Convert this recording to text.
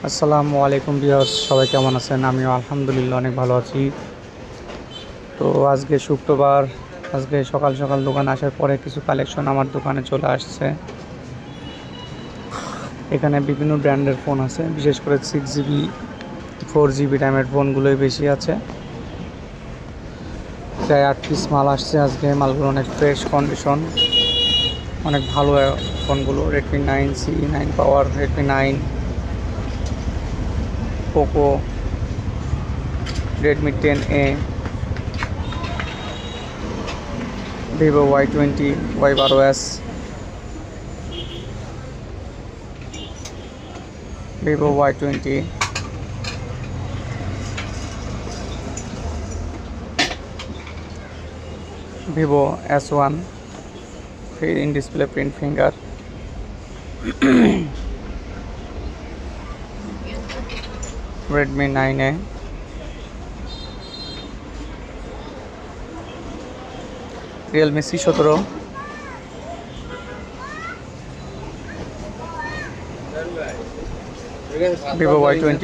আসসালামু আলাইকুম ভিউয়ার্স, সবাই কেমন আছেন? আমিও আলহামদুলিল্লাহ অনেক ভালো আছি। তো আজকে শুক্রবার, আজকে সকাল সকাল দোকানে আসার পরে কিছু কালেকশন আমার দোকানে চলে আসছে। এখানে বিভিন্ন ব্র্যান্ডের ফোন আছে, বিশেষ করে 6GB 4GB র্যামের ফোনগুলোই বেশি আছে। প্রায় 8 পিস মাল আসছে আজকে। মালগুলো অনেক ফ্রেশ কন্ডিশন, অনেক ভালো ফোনগুলো। Redmi 9C 9 power, Redmi 9, Poco, Redmi 10A, Vivo Y20, Y12s, Vivo Y20, Vivo S1 in display print finger, Redmi 9A, Realme C17, Vivo Y20।